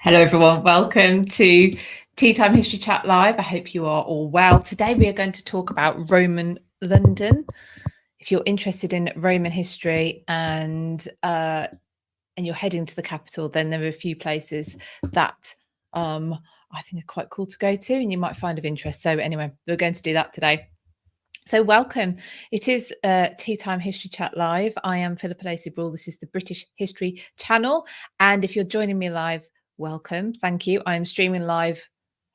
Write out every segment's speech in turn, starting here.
Hello everyone, welcome to Tea Time History Chat Live. I hope you are all well. Today we are going to talk about Roman London. If you're interested in Roman history and you're heading to the capital, then there are a few places that I think are quite cool to go to and you might find of interest. So anyway, we're going to do that today. So welcome. It is Tea Time History Chat Live. I am Philippa Lacey-Brawl. This is the British History Channel. And if you're joining me live, welcome. Thank you. I'm streaming live,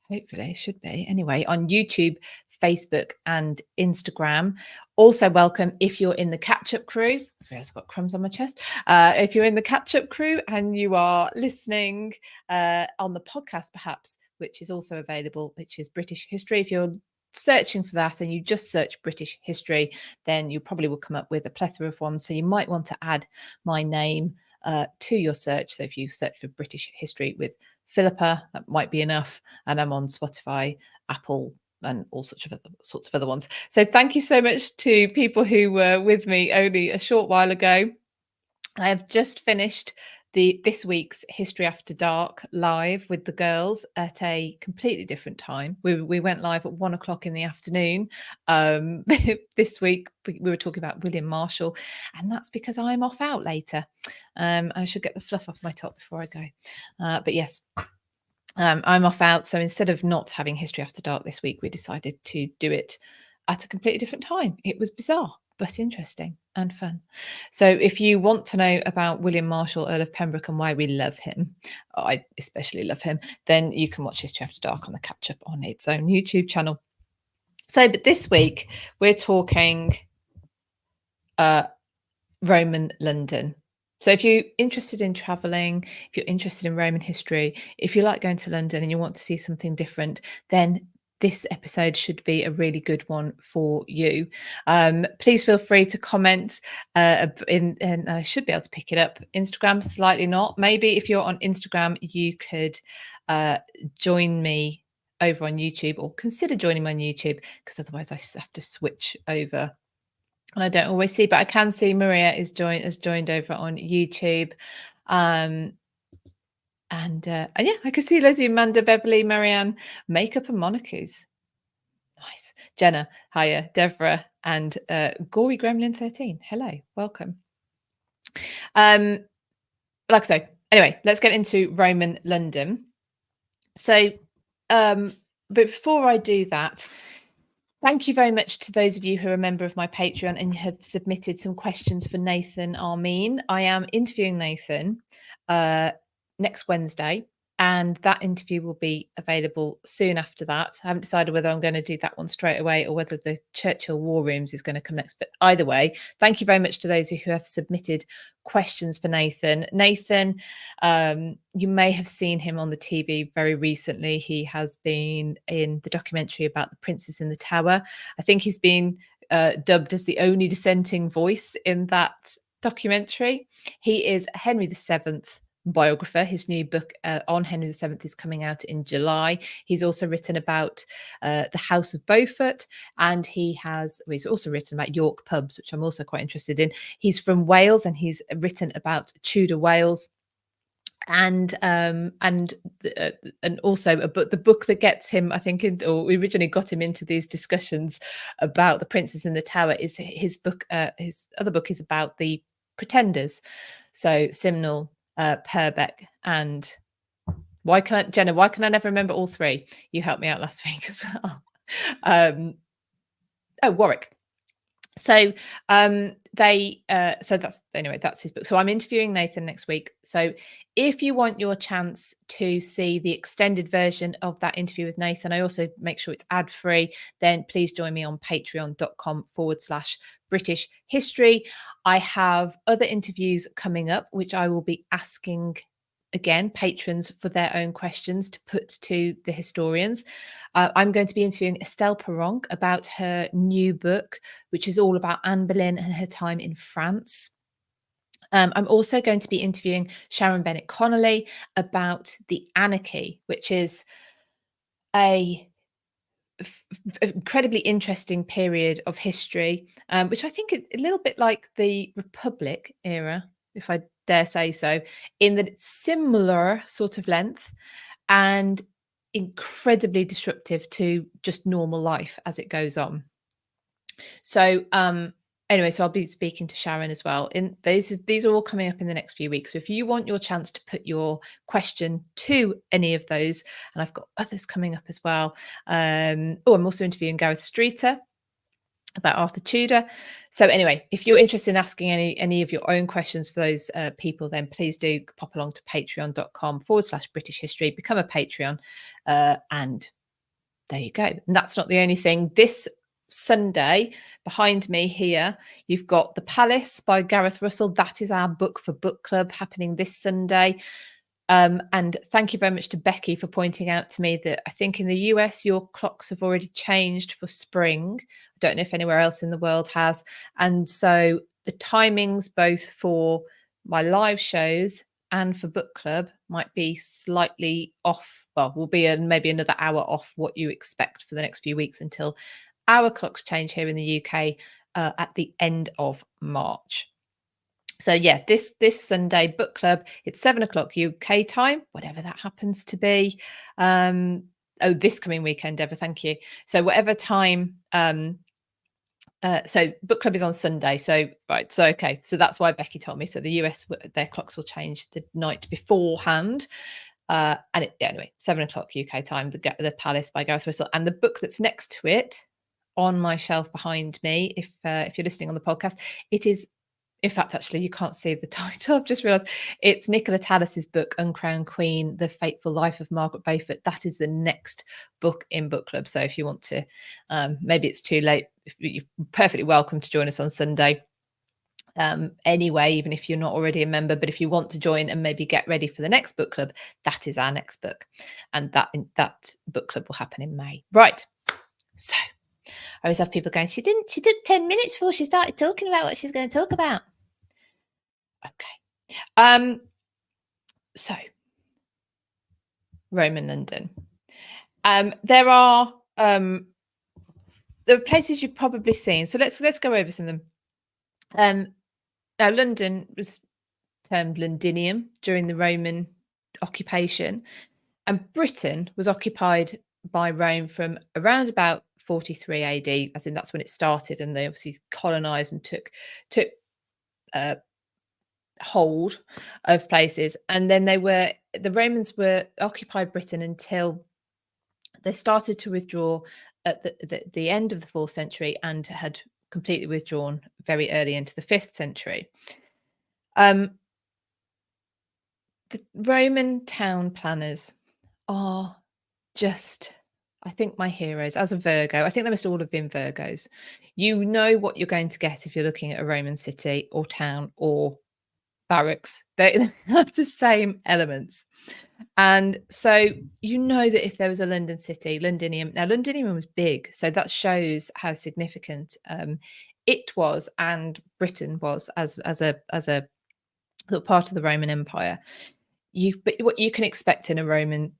hopefully it should be, anyway, on YouTube, Facebook and Instagram. Also welcome if you're in the catch-up crew. I've got crumbs on my chest. If you're in the catch-up crew and you are listening on the podcast perhaps, which is also available, which is British History. If you're searching for that and you just search British history, then you probably will come up with a plethora of ones. So you might want to add my name to your search. So if you search for British history with Philippa, that might be enough. And I'm on Spotify, Apple, and all sorts of other ones. So thank you so much to people who were with me only a short while ago. I have just finished this week's History After Dark live with the girls at a completely different time. We went live at 1 o'clock in the afternoon. This week we were talking about William Marshall, and that's because I'm off out later. I should get the fluff off my top before I go. But yes, I'm off out. So instead of not having History After Dark this week, we decided to do it at a completely different time. It was bizarre, but interesting and fun. So if you want to know about William Marshall, Earl of Pembroke, and why we love him, I especially love him, then you can watch History After Dark on the catch-up on its own YouTube channel. So, but this week we're talking Roman London. So if you're interested in traveling, if you're interested in Roman history, if you like going to London and you want to see something different, then this episode should be a really good one for you. Please feel free to comment and I should be able to pick it up. Instagram, slightly not. Maybe if you're on Instagram, you could join me over on YouTube, or consider joining me on YouTube, because otherwise I have to switch over. And I don't always see, but I can see Maria has joined over on YouTube. And yeah, I can see loads of you, Amanda, Beverly, Marianne, Makeup and Monarchies. Nice. Jenna, hiya, Deborah, and Gory Gremlin 13. Hello, welcome. Like I say, anyway, let's get into Roman London. So, but before I do that, thank you very much to those of you who are a member of my Patreon and have submitted some questions for Nathan Armin. I am interviewing Nathan next Wednesday, and that interview will be available soon after that. I haven't decided whether I'm going to do that one straight away or whether the Churchill War Rooms is going to come next. But either way, thank you very much to those who have submitted questions for Nathan. Nathan, you may have seen him on the TV very recently. He has been in the documentary about the Princes in the Tower. I think he's been dubbed as the only dissenting voice in that documentary. He is Henry VII biographer. His new book on Henry VII is coming out in July. He's also written about the House of Beaufort, and he's also written about York pubs, which I'm also quite interested in. He's from Wales, and he's written about Tudor Wales. And also the book that gets him, I think, or originally got him into these discussions about the Princes in the Tower is his book. His other book is about the Pretenders. So Simnel, Purbeck, and Jenna, why can I never remember all three? You helped me out last week as well. Warwick. So that's his book. So I'm interviewing Nathan next week. So if you want your chance to see the extended version of that interview with Nathan, I also make sure it's ad free, then please join me on patreon.com/British history. I have other interviews coming up, which I will be asking again patrons for their own questions to put to the historians. I'm going to be interviewing Estelle Perronc about her new book, which is all about Anne Boleyn and her time in France. I'm also going to be interviewing Sharon Bennett Connolly about the Anarchy, which is a incredibly interesting period of history, which I think is a little bit like the Republic era, if I dare say so, in that it's similar sort of length and incredibly disruptive to just normal life as it goes on. So anyway, so I'll be speaking to Sharon as well. And these are all coming up in the next few weeks. So if you want your chance to put your question to any of those, and I've got others coming up as well. I'm also interviewing Gareth Streeter about Arthur Tudor. So anyway, if you're interested in asking any of your own questions for those people, then please do pop along to patreon.com/British history, become a Patreon, and there you go. And that's not the only thing. This Sunday, behind me here, you've got The Palace by Gareth Russell. That is our book for book club happening this Sunday. And thank you very much to Becky for pointing out to me that I think in the US, your clocks have already changed for spring. I don't know if anywhere else in the world has. And so the timings both for my live shows and for book club might be slightly off. Well, will be maybe another hour off what you expect for the next few weeks until our clocks change here in the UK at the end of March. So yeah, this Sunday book club, it's 7:00 UK time, whatever that happens to be. This coming weekend, Deborah, thank you. So whatever time, so book club is on Sunday. So right, so okay, so that's why Becky told me. So the US, their clocks will change the night beforehand. Anyway, 7:00 UK time, the Palace by Gareth Russell, and the book that's next to it on my shelf behind me. If you're listening on the podcast, it is. In fact, actually, you can't see the title. I've just realised it's Nicola Tallis's book, Uncrowned Queen, The Fateful Life of Margaret Beaufort. That is the next book in book club. So if you want to, maybe it's too late. You're perfectly welcome to join us on Sunday. Anyway, even if you're not already a member, but if you want to join and maybe get ready for the next book club, that is our next book. And that book club will happen in May. Right. So I always have people going, she took 10 minutes before she started talking about what she's going to talk about. Okay. So Roman London. There are places you've probably seen. So let's go over some of them. Now London was termed Londinium during the Roman occupation, and Britain was occupied by Rome from around about 43 AD, as in that's when it started, and they obviously colonized and took hold of places. And then the Romans were occupied Britain until they started to withdraw at the end of the 4th century and had completely withdrawn very early into the 5th century. The Roman town planners are just, I think, my heroes. As a Virgo, I think they must all have been Virgos. You know what you're going to get if you're looking at a Roman city or town or barracks. They have the same elements. And so you know that if there was a London city, Londinium. Now Londinium was big, so that shows how significant it was, and Britain was as a part of the Roman Empire. But what you can expect in a Roman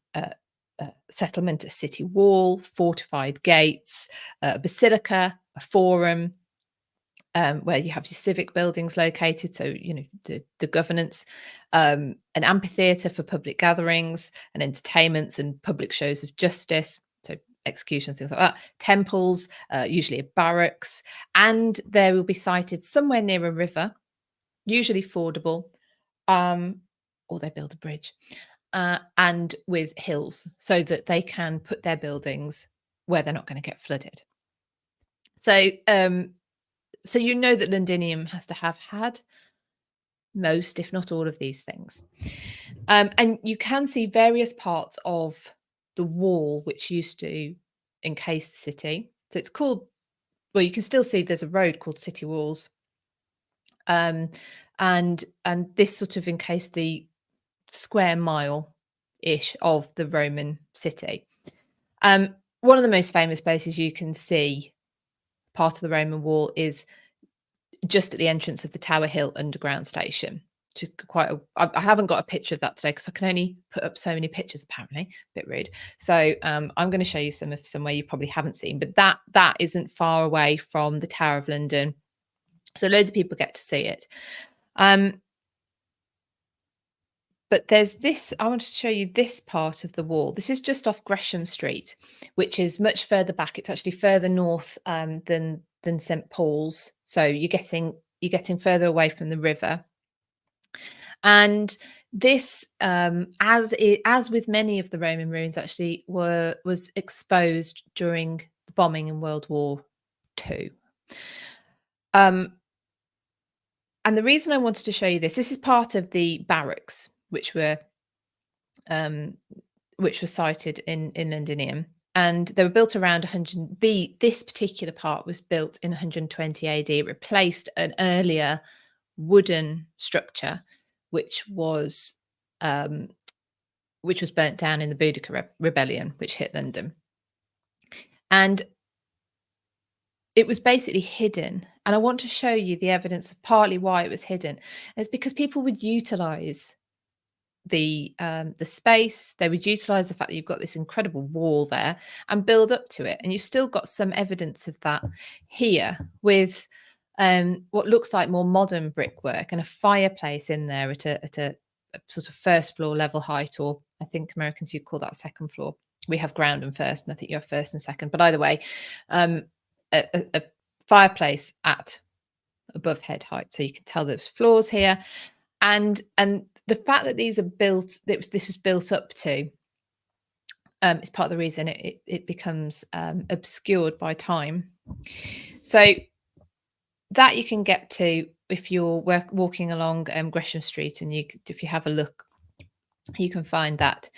settlement: a city wall, fortified gates, a basilica, a forum, where you have your civic buildings located, so you know the governance, an amphitheater for public gatherings and entertainments and public shows of justice, so executions, things like that, temples, usually a barracks, and there will be sited somewhere near a river, usually fordable, or they build a bridge, and with hills so that they can put their buildings where they're not going to get flooded. So you know that Londinium has to have had most, if not all, of these things. And you can see various parts of the wall which used to encase the city. So it's called, well, you can still see there's a road called City Walls. And this sort of encased the square mile-ish of the Roman city. One of the most famous places you can see part of the Roman wall is just at the entrance of the Tower Hill underground station, which is I haven't got a picture of that today because I can only put up so many pictures, apparently. A bit rude. So I'm going to show you somewhere you probably haven't seen, but that isn't far away from the Tower of London. So loads of people get to see it. But there's this, I want to show you this part of the wall. This is just off Gresham Street, which is much further back. It's actually further north than St Paul's. So you're getting further away from the river. And this, as with many of the Roman ruins, actually was exposed during the bombing in World War II. Um, and the reason I wanted to show you this is part of the barracks, um, which were sited in Londinium, and they were built around 100. This particular part was built in 120 AD. It replaced an earlier wooden structure, which was um, burnt down in the Boudicca rebellion, which hit London, and it was basically hidden. And I want to show you the evidence of partly why it was hidden. It's because people would utilize the space. They would utilize the fact that you've got this incredible wall there and build up to it, and you've still got some evidence of that here with what looks like more modern brickwork and a fireplace in there at a sort of first floor level height, or I think Americans you'd call that second floor. We have ground and first, and I think you have first and second, but either way, a fireplace at above head height, so you can tell there's floors here. And the fact that these are built, this was built up to, is part of the reason it becomes obscured by time. So that you can get to if you're walking along Gresham Street, and if you have a look, you can find that.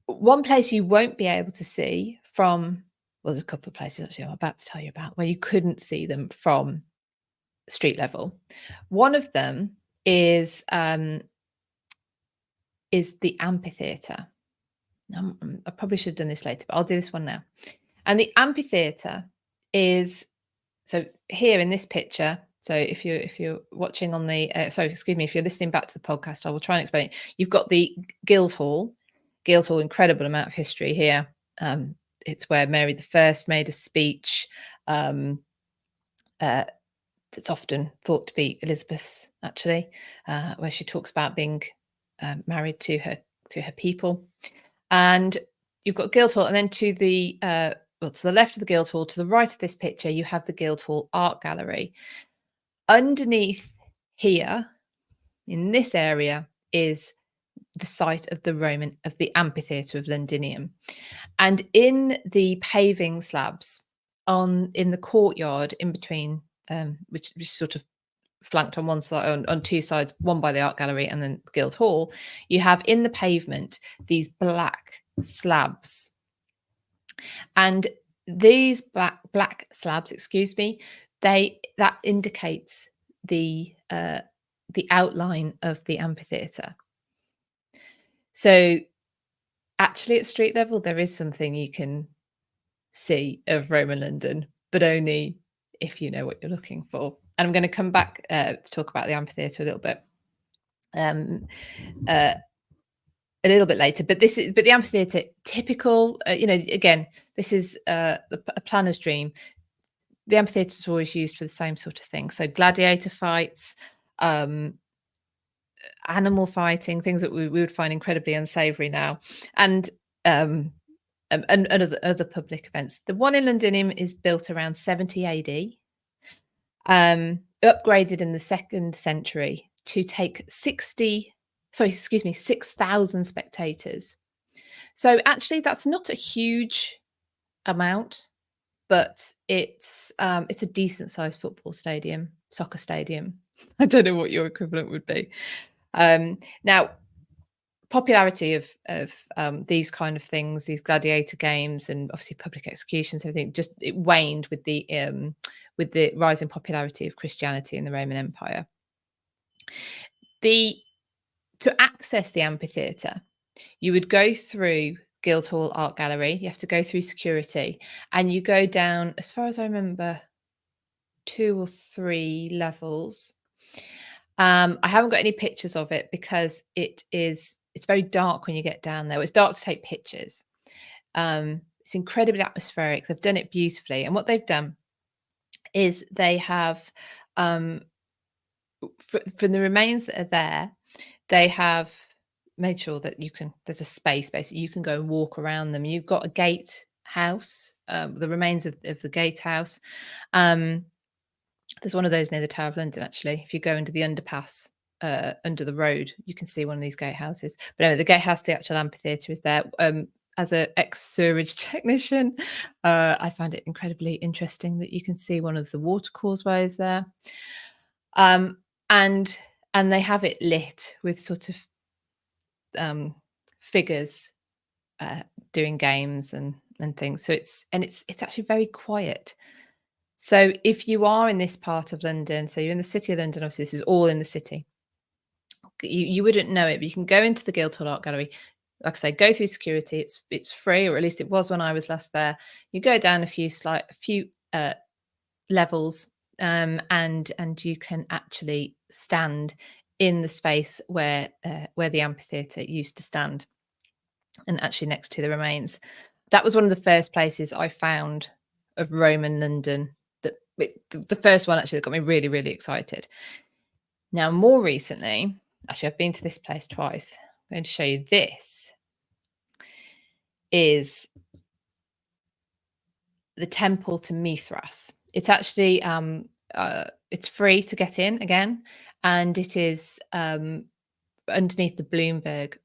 One place you won't be able to see from, well, there's a couple of places actually I'm about to tell you about where you couldn't see them from street level. One of them is the amphitheater. I probably should have done this later, but I'll do this one now. And the amphitheater is, so here in this picture. So if you're watching on the if you're listening back to the podcast, I will try and explain it. You've got the Guildhall, incredible amount of history here. It's where Mary I made a speech. That's often thought to be Elizabeth's, actually, where she talks about being married to her people. And you've got Guildhall, and then to the left of the Guildhall, to the right of this picture, you have the Guildhall Art Gallery. Underneath here, in this area, is the site of the amphitheater of Londinium, and in the paving slabs in the courtyard in between, which is sort of flanked on one side, on two sides, one by the art gallery and then Guildhall, you have in the pavement these black slabs, and these black slabs, that indicates the outline of the amphitheater. So actually at street level there is something you can see of Roman London, but only if you know what you're looking for. And I'm going to come back to talk about the amphitheater a little bit later. But the amphitheater, typical. Again, this is a planner's dream. The amphitheater is always used for the same sort of thing. So gladiator fights, animal fighting, things that we would find incredibly unsavory now, and other public events. The one in Londinium is built around 70 AD, upgraded in the 2nd century to take 6,000 spectators. So actually that's not a huge amount, but it's a decent sized football stadium, soccer stadium. I don't know what your equivalent would be. Now, popularity of these kind of things, these gladiator games, and obviously public executions, everything, just it waned with the rise in popularity of Christianity in the Roman Empire. To access the amphitheater, you would go through Guildhall Art Gallery. You have to go through security, and you go down, as far as I remember, 2 or 3 levels. I haven't got any pictures of it because it's very dark when you get down there. It's dark to take pictures. It's incredibly atmospheric. They've done it beautifully. And what they've done is they have, from the remains that are there, they have made sure that there's a space basically you can go and walk around them. You've got a gatehouse, the remains of the gatehouse. Um, there's one of those near the Tower of London, actually. If you go under the underpass, under the road, you can see one of these gatehouses. But anyway, the gatehouse, the actual amphitheatre is there. As an ex-sewerage technician, I find it incredibly interesting that you can see one of the water causeways there. Um, and and they have it lit with sort of figures doing games and things. So it's actually very quiet. So if you are in this part of London, so you're in the city of London, obviously this is all in the city. You wouldn't know it, but you can go into the Guildhall Art Gallery. Like I say, go through security. It's free, or at least it was when I was last there. You go down a few levels, and you can actually stand in the space where the amphitheatre used to stand, and actually next to the remains. That was one of the first places I found of Roman London. The first one actually that got me really, really excited. Now, more recently, actually, I've been to this place twice. I'm going to show you this. Is the temple to Mithras. It's actually it's free to get in again, and it is underneath the Bloomberg.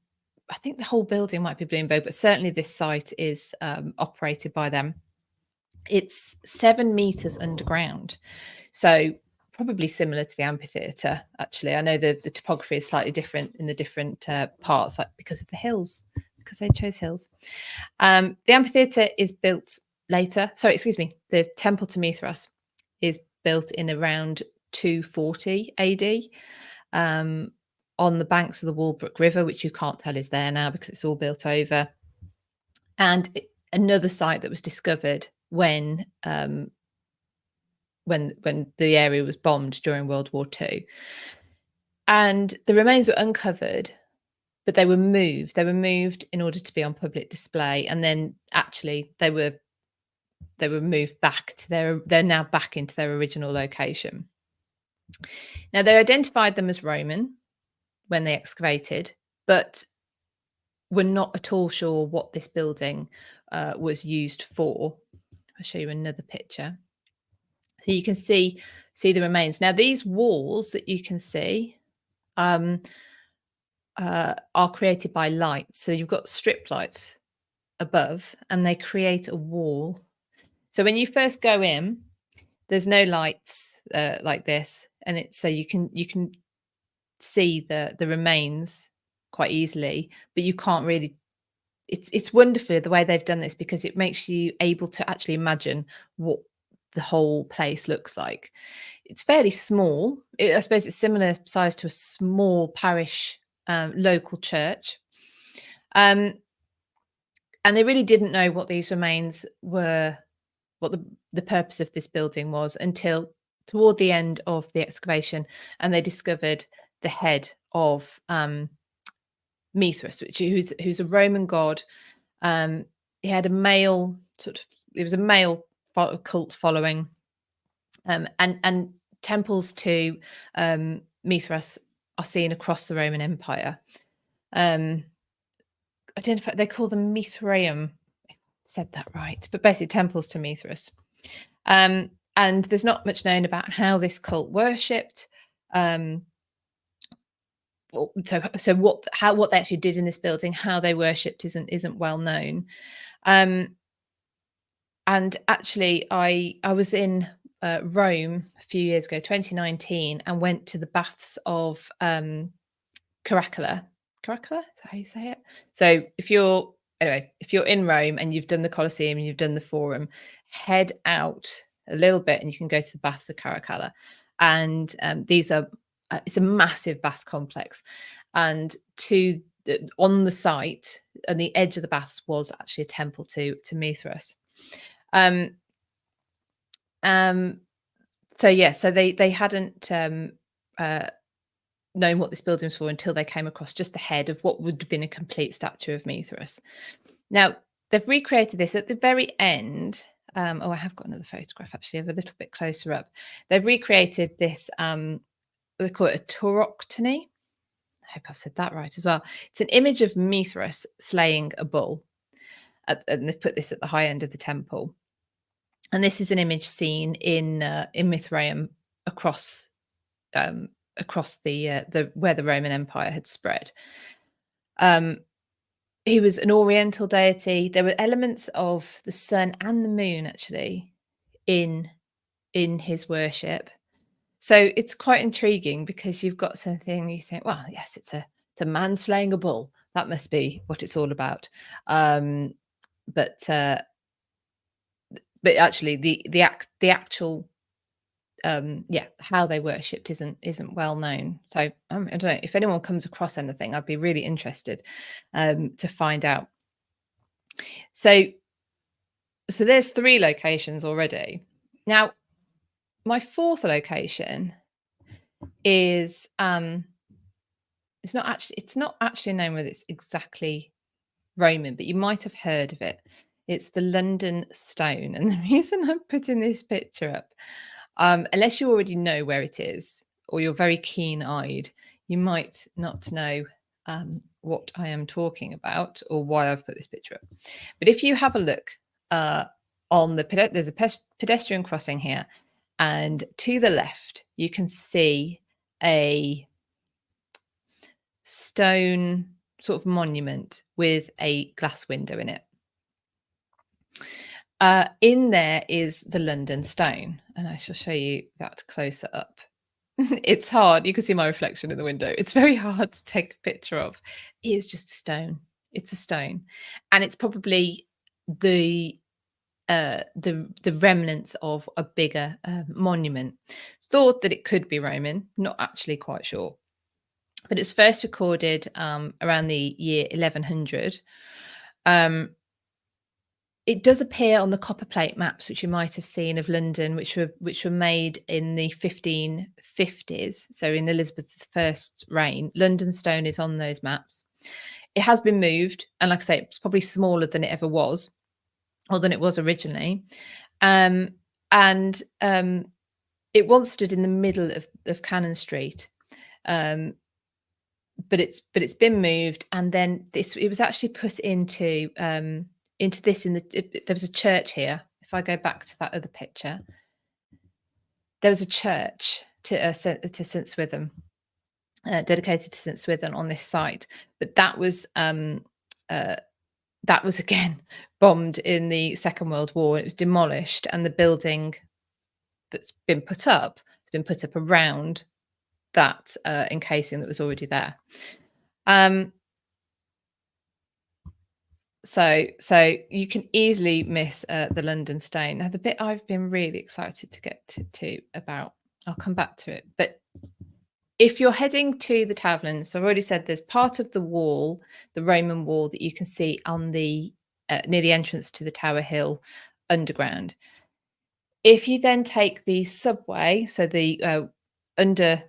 I think the whole building might be Bloomberg, but certainly this site is operated by them. It's 7 meters underground, so probably similar to the amphitheatre. Actually, I know the topography is slightly different in the different parts, like because of the hills, because they chose hills. The amphitheatre is built later. Sorry, excuse me. The temple to Mithras is built in around 240 AD on the banks of the Walbrook River, which you can't tell is there now because it's all built over. And another site that was discovered when the area was bombed during World War II. And the remains were uncovered, but they were moved. They were moved in order to be on public display, and then actually they were moved back to they're now back into their original location. Now, they identified them as Roman when they excavated, but were not at all sure what this building was used for. I'll show you another picture. So you can see the remains. Now, these walls that you can see are created by light. So you've got strip lights above, and they create a wall. So when you first go in, there's no lights like this, and it's so you can see the remains quite easily, but you can't really. It's wonderful the way they've done this, because it makes you able to actually imagine what the whole place looks like. It's fairly small. I suppose it's similar size to a small parish local church. And they really didn't know what these remains were, what the purpose of this building was, until toward the end of the excavation, and they discovered the head of Mithras, who's a Roman god. He had a male it was a male cult following, and temples to Mithras are seen across the Roman Empire. They call them Mithraeum. Said that right, but basically temples to Mithras. And there's not much known about how this cult worshipped. So what they actually did in this building, how they worshipped, isn't well known. And actually, I was in Rome a few years ago, 2019, and went to the baths of Caracalla. Caracalla, is that how you say it? So if you're in Rome and you've done the Colosseum and you've done the Forum, head out a little bit and you can go to the baths of Caracalla. And these are it's a massive bath complex, and on the site, on the edge of the baths, was actually a temple to Mithras. So they hadn't known what this building was for until they came across just the head of what would have been a complete statue of Mithras. Now, they've recreated this at the very end. I have got another photograph actually of a little bit closer up. They've recreated this, they call it a tauroctony. I hope I've said that right as well. It's an image of Mithras slaying a bull, and they've put this at the high end of the temple. And this is an image seen in Mithraeum across across the where the Roman Empire had spread. Um, he was an Oriental deity. There were elements of the sun and the moon actually in his worship. So it's quite intriguing because you've got something you think, well, yes, it's a man slaying a bull. That must be what it's all about. Um, but actually, the actual yeah, how they worshipped isn't well known. So I don't know if anyone comes across anything. I'd be really interested to find out. So there's 3 locations already. Now, my 4th location is it's not actually known whether it's exactly Roman, but you might have heard of it. It's the London Stone. And the reason I'm putting this picture up, unless you already know where it is or you're very keen-eyed, you might not know what I am talking about or why I've put this picture up. But if you have a look on there's a pedestrian crossing here, and to the left you can see a stone sort of monument with a glass window in it. In there is the London Stone, and I shall show you that closer up. It's hard. You can see my reflection in the window. It's very hard to take a picture of. It is just a stone. It's a stone, and it's probably the remnants of a bigger monument. Thought that it could be Roman, not actually quite sure. But it was first recorded around the year 1100. It does appear on the copper plate maps, which you might have seen of London, which were made in the 1550s. So in Elizabeth I's reign, London Stone is on those maps. It has been moved, and like I say, it's probably smaller than it ever was, or than it was originally. It once stood in the middle of Cannon Street. But it's been moved, and then it was actually put into this there was a church here. If I go back to that other picture, there was a church to St Swithin, dedicated to St Swithin on this site, but that was again bombed in the Second World War. It was demolished, and the building that's been put up has been put up around that encasing that was already there. So you can easily miss the London Stone. Now, the bit I've been really excited to get to about, I'll come back to it. But if you're heading to the Tower of London, so I've already said there's part of the wall, the Roman wall, that you can see on the near the entrance to the Tower Hill underground. If you then take the subway, so the under,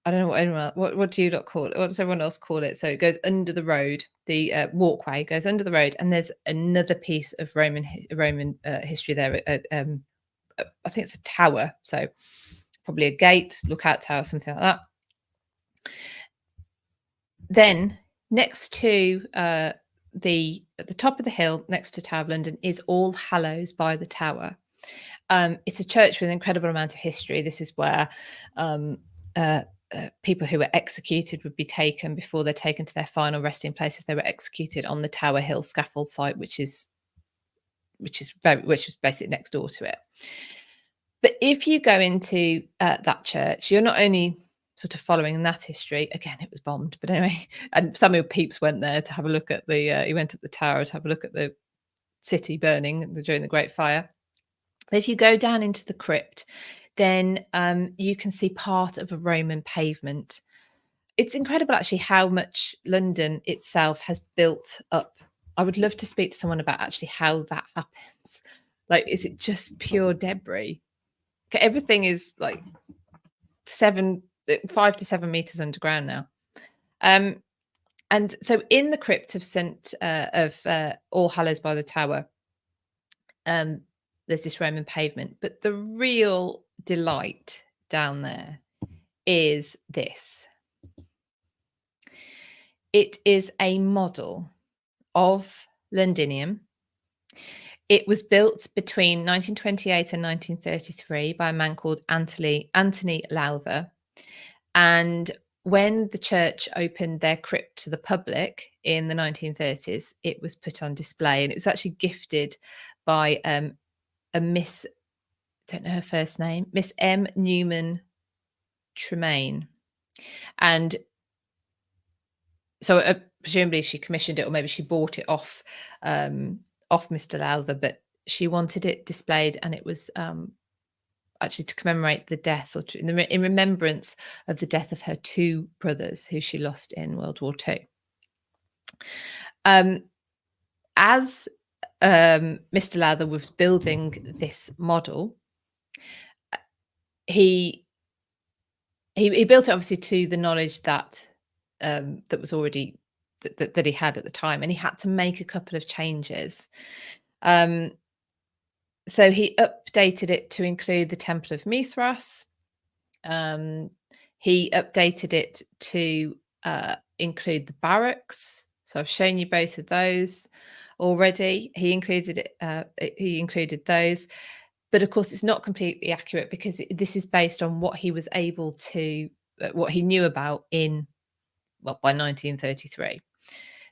I don't know what do you lot call it? What does everyone else call it? So it goes under the road. The walkway goes under the road, and there's another piece of Roman history there. I think it's a tower, so probably a gate, lookout tower, something like that. Then next to at the top of the hill, next to Tower of London, is All Hallows by the Tower. It's a church with an incredible amount of history. This is where people who were executed would be taken before they're taken to their final resting place if they were executed on the Tower Hill scaffold site, which is basically next door to it. But if you go into that church, you're not only sort of following that history. Again, it was bombed, but anyway, and Samuel Pepys went there to have a look at he went up the tower to have a look at the city burning during the Great Fire. But if you go down into the crypt, then you can see part of a Roman pavement. It's incredible, actually, how much London itself has built up. I would love to speak to someone about actually how that happens. Like, is it just pure debris? Everything is like 5 to 7 meters underground now. And so in the crypt of All Hallows by the Tower, there's this Roman pavement, but the real delight down there is this. It is a model of Londinium. It was built between 1928 and 1933 by a man called Anthony Lowther. And when the church opened their crypt to the public in the 1930s, it was put on display, and it was actually gifted by a Miss, don't know her first name, Miss M. Newman Tremaine. And so presumably she commissioned it, or maybe she bought it off Mr. Lowther, but she wanted it displayed, and it was actually to commemorate the death, or in remembrance of the death of her two brothers who she lost in World War II. As Mr. Lowther was building this model, he built it obviously to the knowledge that that was already that he had at the time, and he had to make a couple of changes. So he updated it to include the Temple of Mithras. He updated it to include the barracks. So I've shown you both of those already. He included those, but of course it's not completely accurate, because this is based on what he was able to, what he knew about by 1933.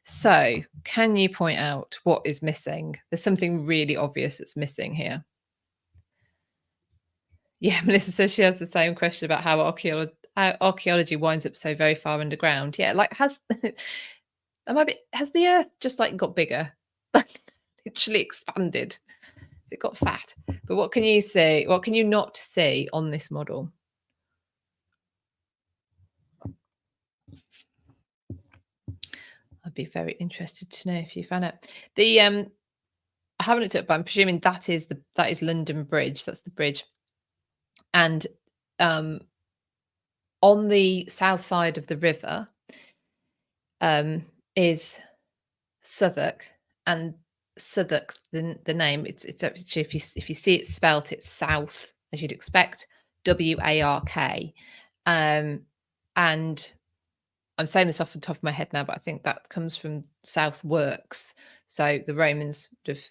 So can you point out what is missing? There's something really obvious that's missing here. Yeah, Melissa says she has the same question about how archaeology winds up so very far underground. Yeah, like has the Earth just like got bigger, like literally expanded? It got fat? But what can you see? What can you not see on this model? I'd be very interested to know if you found it. I haven't looked at it, but I'm presuming that is London Bridge. That's the bridge. And on the south side of the river is Southwark, and Southwark, the name, it's actually, if you see it spelt, it's south, as you'd expect, WARK. And I'm saying this off the top of my head now, but I think that comes from South Works. So the Romans would have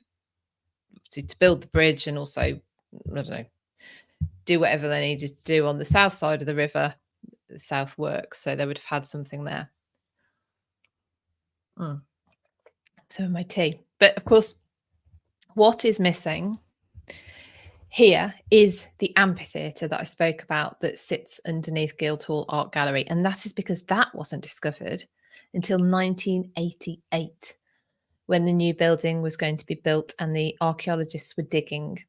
to build the bridge, and also, I don't know, do whatever they needed to do on the south side of the river, the South Works. So they would have had something there. Some of my tea. But of course, what is missing here is the amphitheater that I spoke about, that sits underneath Guildhall Art Gallery. And that is because that wasn't discovered until 1988, when the new building was going to be built and the archaeologists were digging.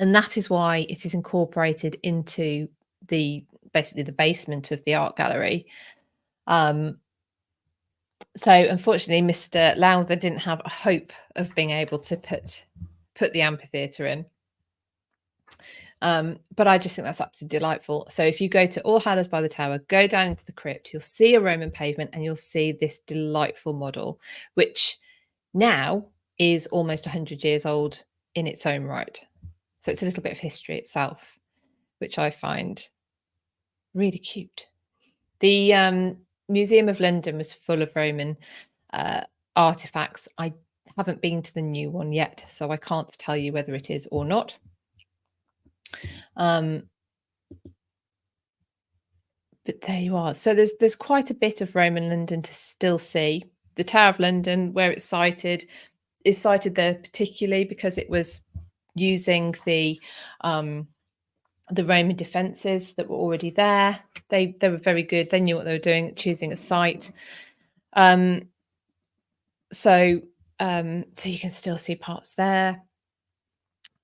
And that is why it is incorporated into basically the basement of the art gallery. So unfortunately, Mr. Lowther didn't have a hope of being able to put the amphitheater in. But I just think that's absolutely delightful. So if you go to All Hallows by the Tower, go down into the crypt, you'll see a Roman pavement, and you'll see this delightful model, which now is almost 100 years old in its own right. So it's a little bit of history itself, which I find really cute. The Museum of London was full of Roman artifacts. I haven't been to the new one yet, so I can't tell you whether it is or not. But there you are. So there's quite a bit of Roman London to still see. The Tower of London, where it's cited, is cited there particularly because it was using the Roman defences that were already there. They were very good. They knew what they were doing, choosing a site. So you can still see parts there.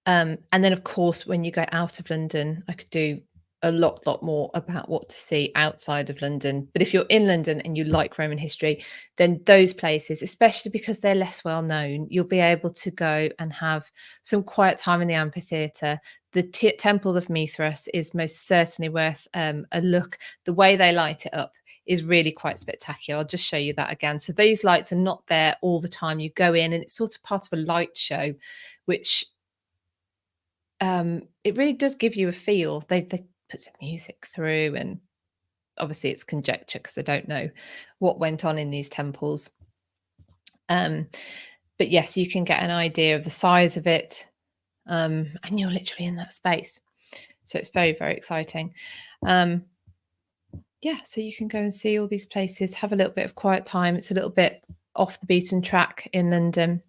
And then, of course, when you go out of London, I could do a lot more about what to see outside of London. But if you're in London and you like Roman history, then those places, especially because they're less well known, you'll be able to go and have some quiet time in the amphitheater. The Temple of Mithras is most certainly worth a look. The way they light it up is really quite spectacular. I'll just show you that again. So these lights are not there all the time. You go in and it's sort of part of a light show, which it really does give you a feel. They put some music through, and obviously it's conjecture because I don't know what went on in these temples. But yes, you can get an idea of the size of it, and you're literally in that space. So it's very, very exciting. Yeah, so you can go and see all these places, have a little bit of quiet time. It's a little bit off the beaten track in London.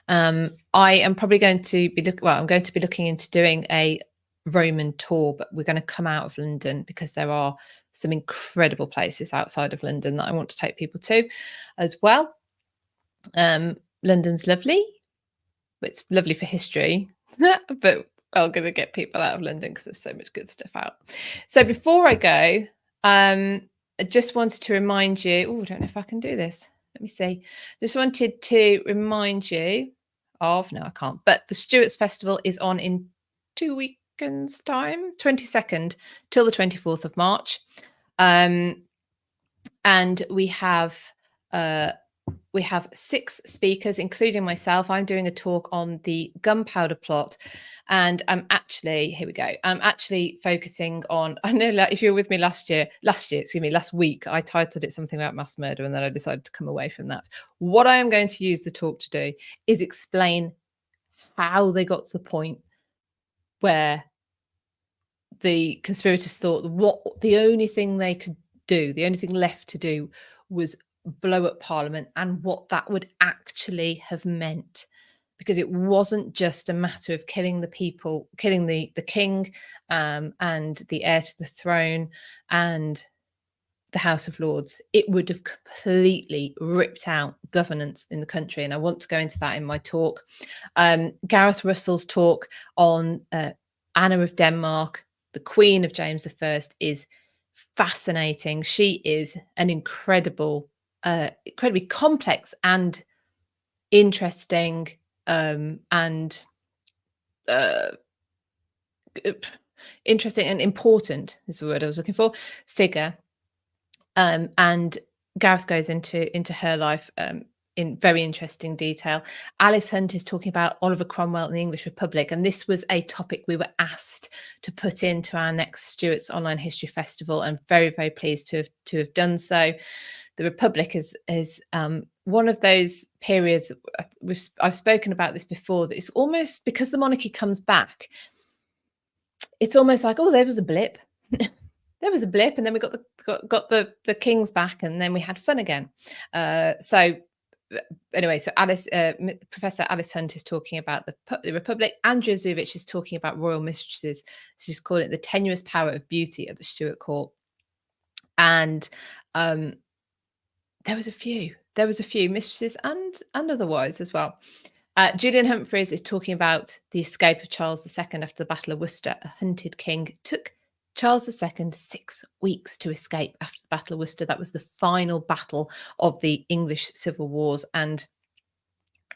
I am probably going to be I'm going to be looking into doing a Roman tour, but we're going to come out of London because there are some incredible places outside of London that I want to take people to as well. London's lovely. It's lovely for history, but I'm going to get people out of London because there's so much good stuff out. So before I go, I just wanted to remind you, I don't know if I can do this. Let me see. Just wanted to remind you of, no, I can't, but the Stewart's Festival is on in 2 weekends' time, 22nd till the 24th of March. And we have 6 speakers, including myself. I'm doing a talk on the gunpowder plot. And I'm actually focusing on, I know if you were with me last week, I titled it something about mass murder, and then I decided to come away from that. What I am going to use the talk to do is explain how they got to the point where the conspirators thought the only thing they could do, the only thing left to do, was blow up Parliament, and what that would actually have meant. Because it wasn't just a matter of killing the people, killing the king and the heir to the throne and the House of Lords. It would have completely ripped out governance in the country. And I want to go into that in my talk. Gareth Russell's talk on Anna of Denmark, the Queen of James I, is fascinating. She is an incredibly complex and interesting and interesting and important is the word I was looking for, figure. And Gareth goes into her life in very interesting detail. Alice Hunt is talking about Oliver Cromwell and the English Republic, and this was a topic we were asked to put into our next Stewart's Online History Festival, and very, very pleased to have done so. The Republic is one of those periods, I've spoken about this before, that it's almost, because the monarchy comes back, it's almost like, oh, there was a blip. There was a blip, and then we got the kings back, and then we had fun again. So anyway, so Professor Alice Hunt is talking about the Republic. Andrea Zurich is talking about royal mistresses. She's called it the tenuous power of beauty at the Stuart court. And there was a few mistresses and otherwise as well. Julian Humphreys is talking about the escape of Charles II after the Battle of Worcester. A hunted king. Took Charles II 6 weeks to escape after the Battle of Worcester. That was the final battle of the English civil wars, and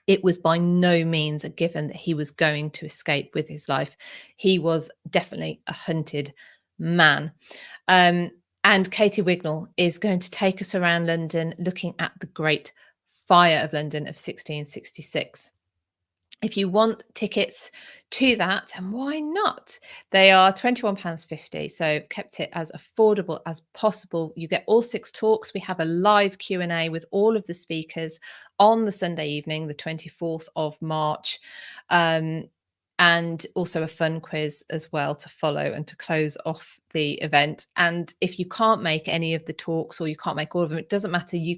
it was by no means a given that he was going to escape with his life. He was definitely a hunted man. And Katie Wignall is going to take us around London looking at the Great Fire of London of 1666. If you want tickets to that, and why not? They are £21.50, so I've kept it as affordable as possible. You get all 6 talks. We have a live Q&A with all of the speakers on the Sunday evening, the 24th of March. And also a fun quiz as well to follow and to close off the event. And if you can't make any of the talks, or you can't make all of them, it doesn't matter. You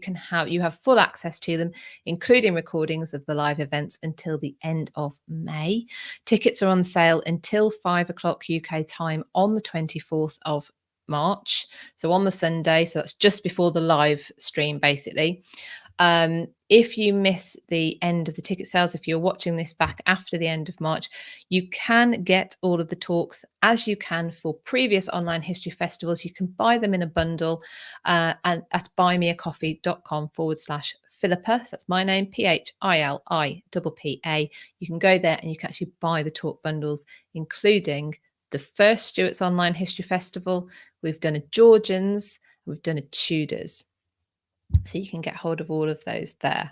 have full access to them, including recordings of the live events, until the end of May. Tickets are on sale until 5 o'clock UK time on the 24th of March. So on the Sunday, so that's just before the live stream, basically. If you miss the end of the ticket sales, if you're watching this back after the end of March, you can get all of the talks as you can for previous online history festivals. You can buy them in a bundle and at buymeacoffee.com/Philippa. So that's my name, PHILIPPA. You can go there and you can actually buy the talk bundles, including the first Stewart's Online History Festival. We've done a Georgians, we've done a Tudors. So you can get hold of all of those there.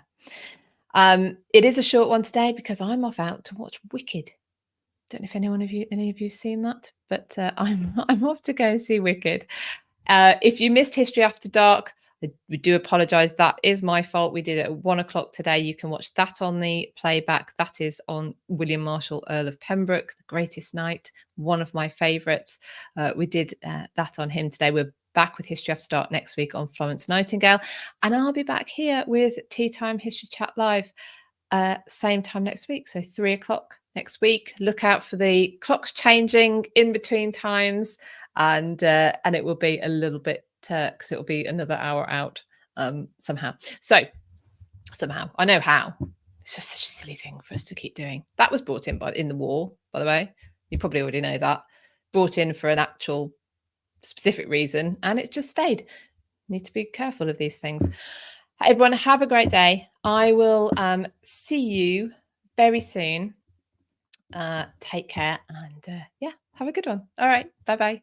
It is a short one today because I'm off out to watch Wicked. Don't know if any of you seen that, but I'm off to go and see Wicked. If you missed History After Dark, we do apologise. That is my fault. We did it at 1 o'clock today. You can watch that on the playback. That is on William Marshall, Earl of Pembroke, The Greatest Knight, one of my favourites. We did that on him today. We're back with History After Dark next week on Florence Nightingale. And I'll be back here with Tea Time History Chat Live, same time next week. So 3 o'clock next week. Look out for the clocks changing in between times. And it will be a little bit, because it will be another hour out somehow. So somehow, I know how. It's just such a silly thing for us to keep doing. That was brought in in the war, by the way. You probably already know that. Brought in for an actual specific reason, and it just stayed. Need to be careful of these things. Everyone, have a great day. I will see you very soon. Take care, and yeah, have a good one. All right, bye-bye.